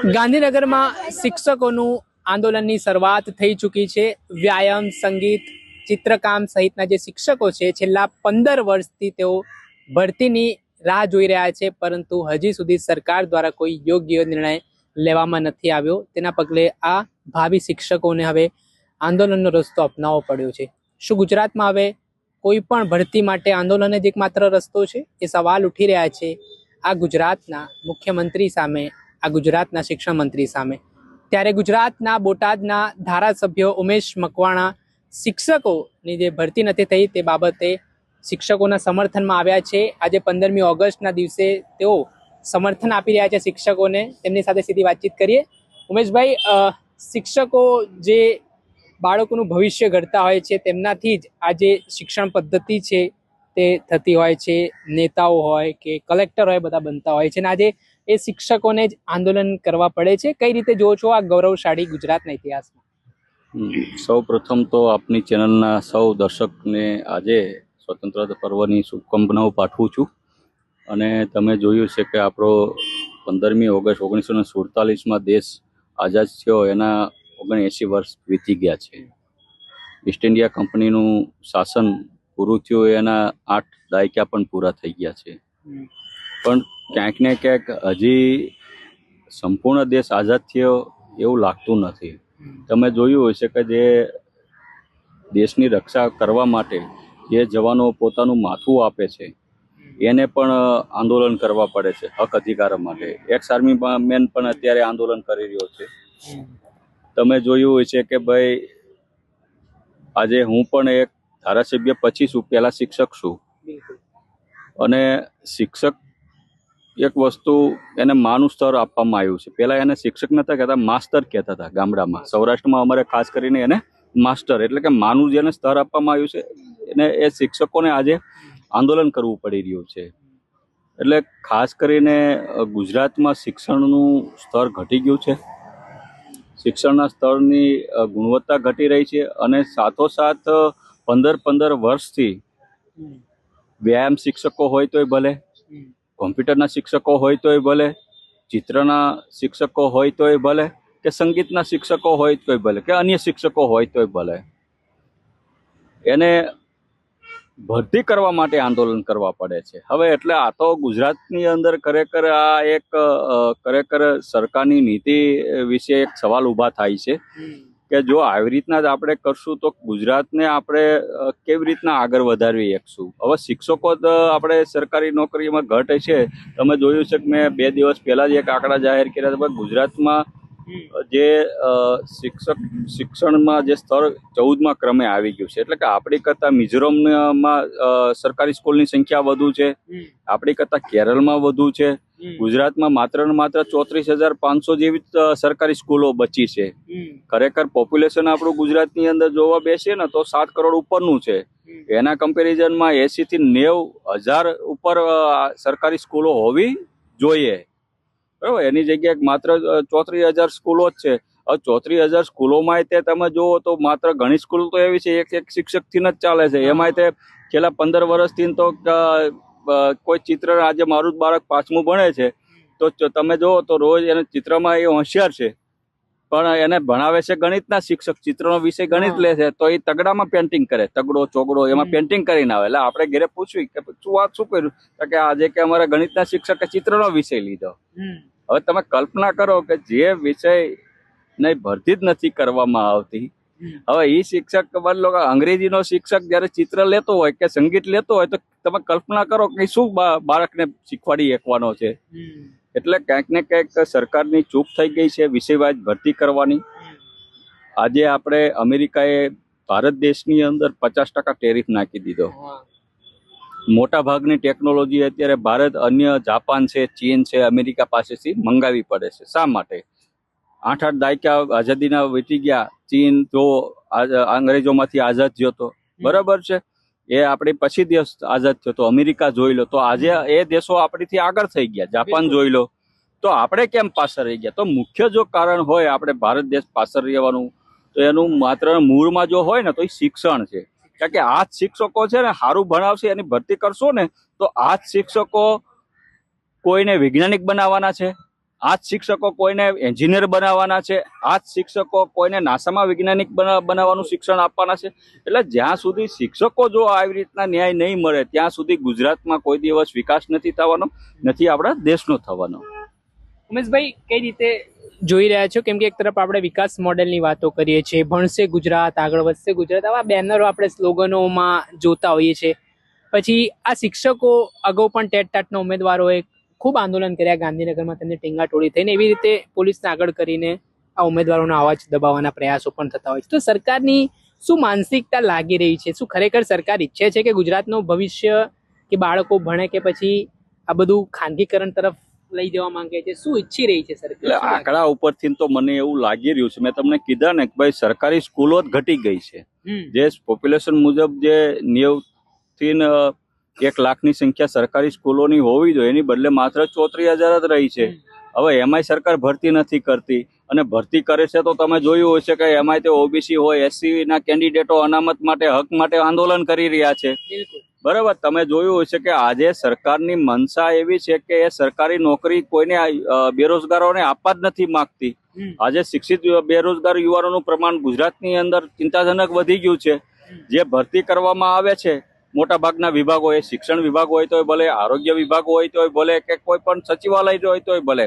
ગાંધીનગરમાં શિક્ષકોનું આંદોલનની શરૂઆત થઈ ચૂકી છે। વ્યાયામ, સંગીત, ચિત્રકામ સહિતના જે શિક્ષકો છે છેલ્લા 15 વર્ષથી તેઓ ભરતીની રાહ જોઈ રહ્યા છે, પરંતુ હજી સુધી સરકાર દ્વારા કોઈ યોગ્ય નિર્ણય લેવામાં નથી આવ્યો। તેના પગલે આ ભાવિ શિક્ષકોને હવે આંદોલનનો રસ્તો અપનાવવો પડ્યો છે। શું ગુજરાતમાં હવે કોઈ પણ ભરતી માટે આંદોલન જ એકમાત્ર રસ્તો છે? એ સવાલ ઉઠી રહ્યા છે આ ગુજરાતના મુખ્યમંત્રી સામે, આ ગુજરાતના શિક્ષણ મંત્રી સામે। ત્યારે ગુજરાતના બોટાદના ધારાસભ્ય ઉમેશ મકવાણા શિક્ષકોની જે ભરતી નથી થઈ તે બાબતે શિક્ષકોના સમર્થનમાં આવ્યા છે। આજે 15મી ઓગસ્ટના દિવસે તેઓ સમર્થન આપી રહ્યા છે શિક્ષકોને। તેમની સાથે સીધી વાતચીત કરીએ। ઉમેશભાઈ, શિક્ષકો જે બાળકોનું ભવિષ્ય ઘડતા હોય છે તેમનાથી જ આ જે શિક્ષણ પદ્ધતિ છે તે થતી હોય છે। નેતાઓ હોય કે કલેક્ટર હોય બધા બનતા હોય છે, અને આજે એ શિક્ષકોને જ આંદોલન કરવા પડે છે। કઈ રીતે જોવો છો આ ગૌરવશાળી ગુજરાતના ઇતિહાસમાં? સૌ પ્રથમ તો આપની ચેનલના સૌ દર્શકને આજે સ્વતંત્રતા પર્વની શુભકામનાઓ પાઠવું છું। અને તમે જોયું છે કે આપણો 15મી ઓગસ્ટ 1947માં દેશ આઝાદ થયો, એના 79 વર્ષ વીતી ગયા છે। ઈસ્ટ ઇન્ડિયા કંપનીનું શાસન પૂરું થયું, એના 8 દાયકા પણ પૂરા થઈ ગયા છે, પણ ક્યાંક ને ક્યાંક હજી સંપૂર્ણ દેશ આઝાદ થયો એવું લાગતું નથી। તમે જોયું હશે કે જે દેશની રક્ષા કરવા માટે જે જવાનો પોતાનું માથું આપે છે એને પણ આંદોલન કરવા પડે છે હક અધિકાર માટે। એક્સ આર્મી મેન પણ અત્યારે આંદોલન કરી રહ્યો છે। તમે જોયું હશે કે ભાઈ આજે હું પણ એક ધારાસભ્ય પછી છું, પહેલા શિક્ષક છું, અને શિક્ષક એક વસ્તુ એને માનું સ્તર આપવામાં આવ્યું છે। પહેલા એને શિક્ષક નતા કહેતા, માસ્ટર કહેતા હતા ગામડામાં। સૌરાષ્ટ્રમાં અમારે ખાસ કરીને એને માસ્ટર એટલે કે માનું જેને સ્તર આપવામાં આવ્યું છે એને એ શિક્ષકોને આજે આંદોલન કરવું પડી રહ્યું છે। એટલે ખાસ કરીને ગુજરાતમાં શિક્ષણનું સ્તર ઘટી ગયું છે, શિક્ષણના સ્તરની ગુણવત્તા ઘટી રહી છે, અને સાથોસાથ 15 વર્ષથી વ્યાયામ શિક્ષકો હોય તોય ભલે, કોમ્પ્યુટરના શિક્ષકો હોય તોય ભલે, ચિત્રના શિક્ષકો હોય તોય ભલે, કે સંગીતના શિક્ષકો હોય તોય ભલે, કે અન્ય શિક્ષકો હોય તોય ભલે, એને ભરતી કરવા માટે આંદોલન કરવા પડે છે હવે। એટલે આ તો ગુજરાતની અંદર ખરેખર આ એક ખરેખર સરકારની નીતિ વિશે એક સવાલ ઊભા થાય છે કે જો આવી રીતના જ આપણે કરશું તો ગુજરાતને આપણે કેવી રીતના આગળ વધારવી શકશું। હવે શિક્ષકો તો આપણે સરકારી નોકરીમાં ઘટ છે। તમે જોયું છે કે મેં 2 દિવસ પહેલા જ એક આંકડા જાહેર કર્યા હતા, ગુજરાતમાં જે શિક્ષણમાં જે સ્તર 14મા ક્રમે આવી ગયું છે। એટલે કે આપણી કરતા મિઝોરમમાં સરકારી સ્કૂલની સંખ્યા વધુ છે, આપણી કરતા કેરળમાં વધુ છે, ગુજરાતમાં માત્ર ને માત્ર 34,500 જેવી સરકારી સ્કૂલો બચી છે। ખરેખર પોપ્યુલેશન આપણું ગુજરાતની અંદર જોવા બેસીએ ને તો 7 કરોડ ઉપરનું છે। એના કમ્પેરિઝનમાં 80 થી 90 હજાર ઉપર સરકારી સ્કૂલો હોવી જોઈએ, બરાબર। એની જગ્યાએ માત્ર 34,000 સ્કૂલો જ છે। હવે 34,000 સ્કૂલોમાં તે તમે જુઓ તો માત્ર ઘણી સ્કૂલ તો એવી છે એક શિક્ષકથી જ ચાલે છે। એમાં તે છેલ્લા 15 વર્ષથી તો કોઈ ચિત્ર, આજે મારું જ બાળક 5મું ભણે છે તો તમે જુઓ તો રોજ એને ચિત્રમાં એ હોશિયાર છે, પણ એને ભણાવે છે ગણિતના શિક્ષક, ચિત્રનો વિષય ગણિત લે છે તો એ તગડામાં પેન્ટિંગ કરે, તગડો ચોગડો એમાં પેન્ટિંગ કરીને આવે। એટલે આપણે ઘરે પૂછ્યું કે તું વાત શું કર્યું, કે આજે કે અમારા ગણિતના શિક્ષકે ચિત્રનો વિષય લીધો। હવે તમે કલ્પના કરો કે જે વિષય નહીં ભરતી જ નથી કરવામાં આવતી, હવે એ શિક્ષક બદલો અંગ્રેજીનો શિક્ષક જયારે ચિત્ર લેતો હોય કે સંગીત લેતો હોય તો તમે કલ્પના કરો કે શું બાળકને શીખવાડી શકવાનો છે। એટલે ક્યાંક ને ક્યાંક સરકારની ચૂક થઈ ગઈ છે વિષયવાઇઝ ભરતી કરવાની। આજે આપણે અમેરિકાએ ભારત દેશની અંદર 50% ટેરિફ નાખી દીધો। મોટા ભાગની ટેકનોલોજી અત્યારે ભારત અન્ય જાપાન છે, ચીન છે, અમેરિકા પાસેથી મંગાવી પડે છે। શા માટે? 8 દાયકા આઝાદીના વીતી ગયા। ચીન તો અંગ્રેજોમાંથી આઝાદ થયો હતો, બરાબર છે, એ આપણી પછી દેશ આઝાદ થયો હતો। અમેરિકા જોઈ લો તો આજે એ દેશો આપણીથી આગળ થઈ ગયા। જાપાન જોઈ લો તો આપણે કેમ પાછળ રહી ગયા? તો મુખ્ય જો કારણ હોય આપણે ભારત દેશ પાછળ રહેવાનું તો એનું માત્ર મૂળમાં જો હોય ને તો એ શિક્ષણ છે। કારણ કે આ જ શિક્ષકો છે ને સારું ભણાવશે, એની ભરતી કરશો ને તો આ જ શિક્ષકો કોઈને વૈજ્ઞાનિક બનાવવાના છે, આ જ શિક્ષકો કોઈને એન્જિનિયર બનાવવાના છે, આ જ શિક્ષકો કોઈને નાસામાં વૈજ્ઞાનિક બનાવવાનું શિક્ષણ આપવાના છે. એટલે જ્યાં સુધી શિક્ષકો જો આવી રીતના ન્યાય નહીં મળે ત્યાં સુધી ગુજરાતમાં કોઈ દિવસ વિકાસ નથી થવાનો, નથી આપણા દેશનો થવાનો. ઉમેશભાઈ, કઈ રીતે જોઈ રહ્યા છો? કેમ કે એક તરફ આપણે વિકાસ મોડેલની વાતો કરીએ છીએ, ભણશે ગુજરાત, આગળ વધશે ગુજરાત, આવા બેનરો આપણે સ્લોગનોમાં જોતા હોઈએ છીએ. પછી આ શિક્ષકો અગાઉ પણ ટેટ ટાટના ઉમેદવારોએ ખૂબ આંદોલન કર્યા ગાંધીનગરમાં, તેમની ટીંગાટોળી થઈને એવી રીતે પોલીસને આગળ કરીને આ ઉમેદવારોનો અવાજ દબાવવાના પ્રયાસો પણ થતા હોય છે. તો સરકારની શું માનસિકતા લાગી રહી છે? શું ખરેખર સરકાર ઈચ્છે છે કે ગુજરાતનું ભવિષ્ય કે બાળકો ભણે, કે પછી આ બધું ખાનગીકરણ તરફ લઈ જવા માંગે છે? શું ઈચ્છી રહી છે સરકાર? એટલે આંકડા ઉપરથી તો મને એવું લાગી રહ્યું છે, મેં તમને કીધા ને કે ભાઈ સરકારી સ્કૂલો જ ઘટી ગઈ છે. જે પોપ્યુલેશન મુજબ જે 90 થી 1 લાખની સંખ્યા સરકારી સ્કૂલોની હોવી જોઈએ એની બદલે માત્ર 34,000 જ રહી છે. હવે એમાંય સરકાર ભરતી નથી કરતી, અને ભરતી કરે છે તો તમે જોયું હશે કે એમાંય તે ઓબીસી હોય, એસસી ના કેન્ડિડેટો અનામત માટે, હક માટે આંદોલન કરી રહ્યા છે. બરાબર, તમે જોયું હશે કે આજે સરકારની મનસા એવી છે કે એ સરકારી નોકરી કોઈને બેરોજગારોને આપવા જ નથી માંગતી. આજે શિક્ષિત બેરોજગાર યુવાનોનું પ્રમાણ ગુજરાતની અંદર ચિંતાજનક વધી ગયું છે. જે ભરતી કરવામાં આવે છે મોટા ભાગના વિભાગો, એ શિક્ષણ વિભાગ હોય તોય ભલે, આરોગ્ય વિભાગ હોય તોય ભલે, કે કોઈ પણ સચિવાલય હોય તોય ભલે,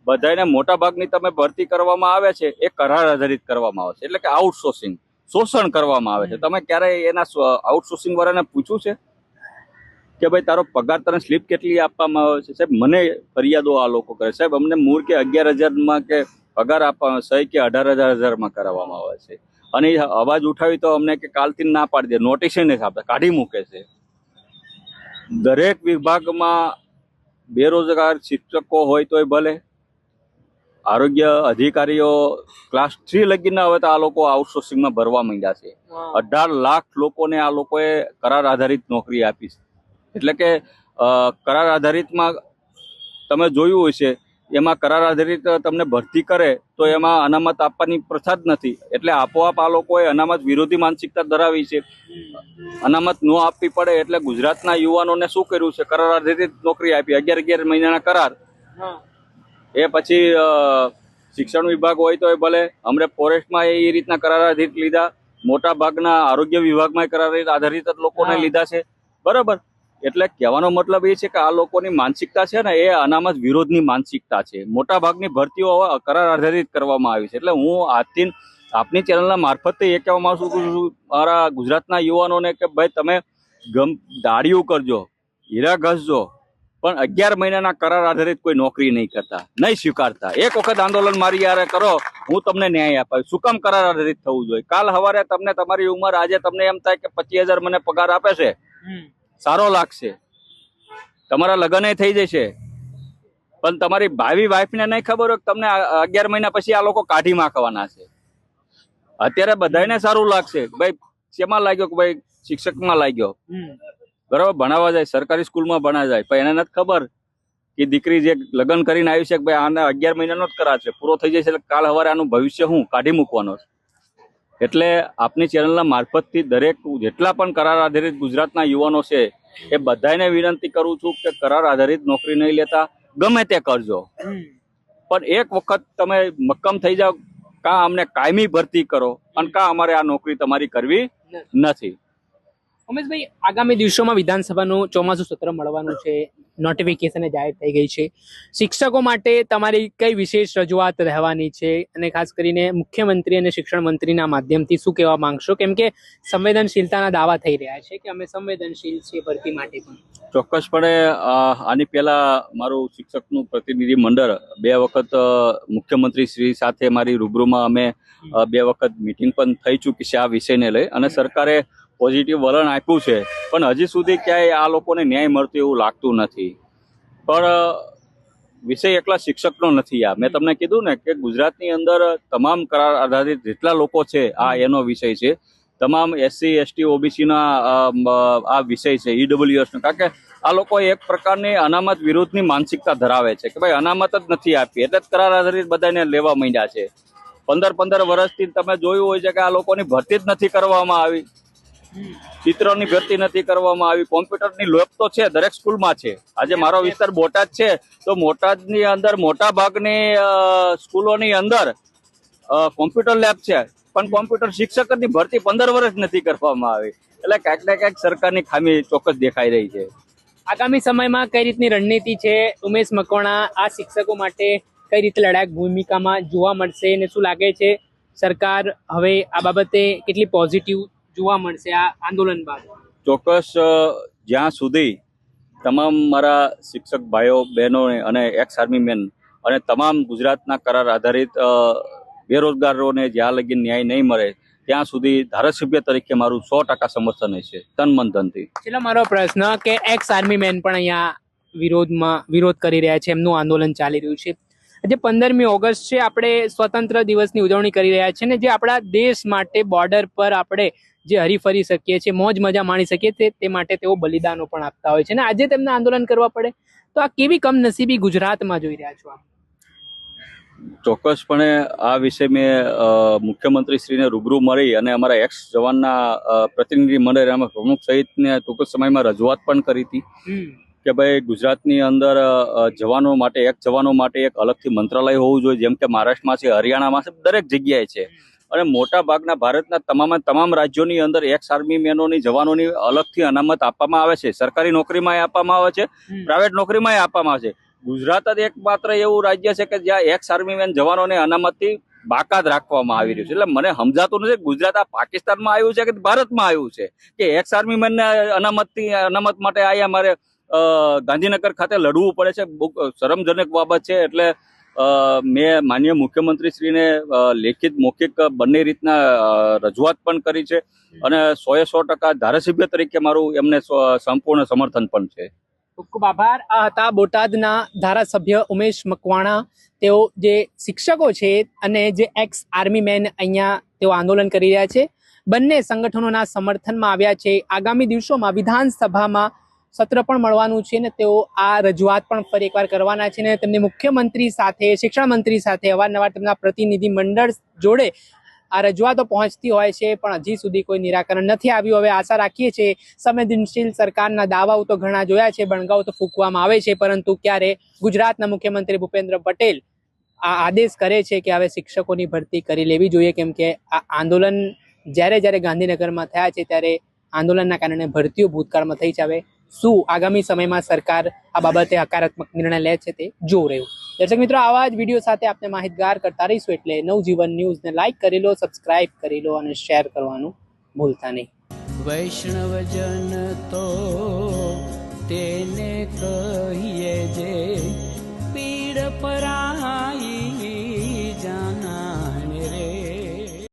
બધાને મોટા ભાગની તમે ભરતી કરવામાં આવે છે એ કરાર આધારિત કરવામાં આવે છે. એટલે કે આઉટસોર્સિંગ, શોષણ કરવામાં આવે છે. તમે ક્યારેય એના આઉટસોર્સિંગ વાળાને પૂછ્યું છે કે ભાઈ તારો પગાર તને સ્લીપ કેટલી આપવામાં આવે છે? સાહેબ, મને ફરિયાદો આ લોકો કરે, સાહેબ અમને મૂળ કે 11,000 કે પગાર આપવામાં, સહી કે 18,000 કરાવવામાં આવે છે. અને અવાજ ઉઠાવી તો અમને કે કાલથી ના પાડી દે, નોટિસ નથી આપતા, કાઢી મૂકે છે. દરેક વિભાગમાં બેરોજગાર શિક્ષકો હોય તોય ભલે, આરોગ્ય અધિકારીઓ ક્લાસ 3 લગીના હવે તો આ લોકો આઉટસોર્સિંગમાં ભરવા માંડ્યા છે. 18 લાખ લોકોને આ લોકોએ કરાર આધારિત નોકરી આપી છે. એટલે કે કરાર આધારિતમાં તમે જોયું હશે, એમાં કરાર આધારિત તમને ભરતી કરે તો એમાં અનામત આપવાની પ્રથા જ નથી. એટલે આપોઆપ આ લોકોએ અનામત વિરોધી માનસિકતા ધરાવી છે. અનામત ન આપવી પડે એટલે ગુજરાતના યુવાનોને શું કર્યું છે, કરાર આધારિત નોકરી આપી, 11 મહિનાના કરાર. એ પછી શિક્ષણ વિભાગ હોય તો ભલે, અમને ફોરેસ્ટમાં એ રીતના કરાર આધારિત લીધા, મોટા ભાગના આરોગ્ય વિભાગમાં કરાર આધારિત લોકોને લીધા છે. બરાબર, એટલે કહેવાનો મતલબ એ છે કે આ લોકોની માનસિકતા છે ને એ અનામત વિરોધની માનસિકતા છે. મોટા ભાગની ભરતીઓ કરાર આધારિત કરવામાં આવી છે. એટલે હું આજથી આપની ચેનલના મારફતથી એ કહેવા માંગુ છું મારા ગુજરાતના યુવાનોને કે ભાઈ તમે દાડિયું કરજો, હીરા ઘસજો, પણ 11 મહિનાના કરાર આધારિત કોઈ નોકરી નહીં કરતા, નહીં સ્વીકારતા. એક વખત આંદોલન મારી યારે કરો, હું તમને ન્યાય અપાવીશ. શું કામ કરાર આધારિત થવું જોઈએ? કાલ સવારે તમને તમારી ઉંમર, આજે તમને એમ થાય કે 25,000 મને પગાર આપે છે, સારો લાગશે, તમારા લગ્ન થઈ જશે, પણ તમારી ભાવિ વાઈફને નહીં ખબર હોય તમને 11 મહિના પછી આ લોકો કાઢી નાખવાના છે. અત્યારે બધાને સારું લાગશે, ભાઈ શેમાં લાગ્યો કે ભાઈ શિક્ષકમાં લાગ્યો, બરાબર, ભણાવવા જાય, સરકારી સ્કૂલમાં ભણા જાય, પણ એને નથી ખબર કે દીકરી જે લગ્ન કરીને આવી છે કે ભાઈ આને 11 મહિનાનો જ કરાર છે, પૂરો થઈ જશે એટલે કાલ સવારે આનું ભવિષ્ય હું કાઢી મૂકવાનો છે. એટલે આપની ચેનલના મારફતથી દરેક જેટલા પણ કરાર આધારિત ગુજરાતના યુવાનો છે એ બધાને વિનંતી કરું છું કે કરાર આધારિત નોકરી નહીં લેતા, ગમે તે કરજો, પણ એક વખત તમે મક્કમ થઈ જાઓ, કાં અમને કાયમી ભરતી કરો અને કાં અમારે આ નોકરી તમારી કરવી નથી. ઉમેશભાઈ, આગામી દિવસોમાં વિધાનસભાનું ચોમાસું સત્ર મળવાનું છે, નોટિફિકેશન જાહેર થઈ ગઈ છે. શિક્ષકો માટે તમારી કઈ વિશેષ રજૂઆત રહેવાની છે, અને ખાસ કરીને મુખ્યમંત્રી અને શિક્ષણ મંત્રીના માધ્યમથી શું કહેવા માંગશો? કેમ કે સંવેદનશીલતાના દાવા થઈ રહ્યા છે કે અમે સંવેદનશીલ છીએ ભરતી માટે પણ. ચોક્કસપણે આની પહેલા મારું શિક્ષકનું પ્રતિનિધિ મંડળ 2 વખત મુખ્યમંત્રી શ્રી સાથે મારી રૂબરૂમાં અમે 2 વખત મિટિંગ પણ થઈ ચૂકી છે આ વિષયને લઈ, અને સરકારે પોઝિટિવ વલણ આપ્યું છે, પણ હજી સુધી ક્યાંય આ લોકોને ન્યાય મળતો એવું લાગતું નથી. પણ વિષય એકલા શિક્ષકનો નથી. આ મેં તમને કીધું ને કે ગુજરાતની અંદર તમામ કરાર આધારિત જેટલા લોકો છે આ એનો વિષય છે. તમામ એસસી એસટી ઓબીસીના આ વિષય છે, ઈડબ્લ્યુએસનો. કારણ કે આ લોકો એક પ્રકારની અનામત વિરોધની માનસિકતા ધરાવે છે કે ભાઈ અનામત જ નથી આપી એટલે જ કરાર આધારિત બધાને લેવા માંડ્યા છે. 15 વર્ષથી તમે જોયું હોય છે કે આ લોકોની ભરતી જ નથી કરવામાં આવી. ચિત્રની ભરતી નથી કરવામાં આવી. કોમ્પ્યુટરની લેબ તો છે, દરેક સ્કૂલમાં છે. આજે મારો વિસ્તાર બોટાદ છે, તો બોટાદની અંદર મોટા ભાગની સ્કૂલોની અંદર કોમ્પ્યુટર લેબ છે, પણ કોમ્પ્યુટર શિક્ષકની ભરતી 15 વર્ષ નથી કરવામાં આવી. એટલે ક્યાંક ને ક્યાંક સરકારની ખામી ચોક્કસ દેખાઈ રહી છે. આગામી સમયમાં કઈ રીતની રણનીતિ છે ઉમેશ મકવાણા આ શિક્ષકો માટે, કઈ રીતે લડાયક ભૂમિકામાં જોવા મળશે અને શું લાગે છે સરકાર હવે આ બાબતે કેટલી પોઝિટિવ જોવા મળશે આ આંદોલન બાદ? ચોક્કસ જ્યાં સુધી તમામ મારા શિક્ષક ભાઈઓ બહેનો અને એક્સ આર્મી મેન અને તમામ ગુજરાતના કરાર આધારિત બેરોજગારોને જ્યાં લગી ન્યાય નહીં મળે ત્યાં સુધી ધારાસભ્ય તરીકે મારું 100% સમર્થન હશે, તન મન ધનથી. છેલ્લો મારો પ્રશ્ન કે એક્સ આર્મી મેન પણ અહીંયા વિરોધ કરી રહ્યા છે, એમનું આંદોલન ચાલી રહ્યું છે. આજે 15મી ઓગસ્ટ છે, આપણે સ્વતંત્ર દિવસની ઉજવણી કરી રહ્યા છીએ ને જે આપણા દેશ માટે બોર્ડર પર આપણે જે હરીફરી શકીએ છીએ, મોજ મજા માણી શકીએ તે માટે તેઓ બલિદાનો પણ આપતા હોય છે ને આજે તેમને આંદોલન કરવા પડે તો આ કેવી કમનસીબી ગુજરાતમાં જોઈ રહ્યા છો આપ? ચોક્કસપણે આ વિશે મેં મુખ્યમંત્રીશ્રીને રૂબરૂ મળી અને અમારા એક્સ જવાનના પ્રતિનિધિ મંડળ એમાં પ્રમુખ સહિતને ટૂંક સમયમાં રજૂઆત પણ કરી હતી કે ભાઈ ગુજરાતની અંદર જવાનો માટે એક અલગથી મંત્રાલય હોવું જોઈએ, જેમ કે મહારાષ્ટ્રમાં છે, હરિયાણામાં છે, દરેક જગ્યાએ છે. અને મોટા ભાગના ભારતના તમામ રાજ્યોની અંદર એક્સ આર્મી મેનોની જવાનોની અલગથી અનામત આપવામાં આવે છે. સરકારી નોકરીમાં આપવામાં આવે છે, પ્રાઇવેટ નોકરીમાં આપવામાં આવે છે. ગુજરાત જ એકમાત્ર એવું રાજ્ય છે કે જ્યાં એક્સ આર્મી મેન જવાનોને અનામતથી બાકાત રાખવામાં આવી રહ્યું છે. એટલે મને સમજાતું નથી ગુજરાત આ પાકિસ્તાનમાં આવ્યું છે કે ભારતમાં આવ્યું છે કે એક્સ આર્મી મેનને અનામત માટે અહીંયા મારે ગાંધીનગર ખાતે લડવું પડે છે. બહુ શરમજનક બાબત છે. એટલે મેં માનનીય મુખ્યમંત્રીશ્રીને લેખિત મૌખિક બંને રીતના રજૂઆત પણ કરી છે અને 100% ધારાસભ્ય તરીકે મારું એમને સંપૂર્ણ સમર્થન પણ છે. ખૂબ ખૂબ આભાર. આ હતા બોટાદના ધારાસભ્ય ઉમેશ મકવાણા. તેઓ જે શિક્ષકો છે અને જે એક્સ આર્મી મેન અહીંયા તેઓ આંદોલન કરી રહ્યા છે, બંને સંગઠનોના સમર્થનમાં આવ્યા છે. આગામી દિવસોમાં વિધાનસભામાં સત્ર પણ મળવાનું છે ને તેઓ આ રજૂઆત પણ ફરી એકવાર કરવાના છે ને તેમને મુખ્યમંત્રી સાથે, શિક્ષણ મંત્રી સાથે અવારનવાર તેમના પ્રતિનિધિ મંડળ જોડે આ રજૂઆતો પહોંચતી હોય છે, પણ હજી સુધી કોઈ નિરાકરણ નથી આવ્યું. હવે આશા રાખીએ છીએ સંવેદનશીલ સરકારના દાવાઓ તો ઘણા જોયા છે, બણગાઓ તો ફૂંકવામાં આવે છે, પરંતુ ક્યારે ગુજરાતના મુખ્યમંત્રી ભૂપેન્દ્ર પટેલ આ આદેશ કરે છે કે હવે શિક્ષકોની ભરતી કરી લેવી જોઈએ, કેમ કે આ આંદોલન જ્યારે ગાંધીનગરમાં થયા છે ત્યારે આંદોલનના કારણે ભરતીઓ ભૂતકાળમાં થઈ છે. હવે શું આગામી સમયમાં સરકાર આ બાબતે હકારાત્મક નિર્ણય લે છે તે જોવું રહ્યું. દર્શક મિત્રો, આવા જ વિડીયો સાથે આપણે માહિતગાર કરતા રહીશું, એટલે નવજીવન ન્યૂઝને લાઈક કરી લો, સબસ્ક્રાઇબ કરી લો અને શેર કરવાનું ભૂલતા નહીં. વૈષ્ણવજન તો તેને કહીએ જે પીડ પરા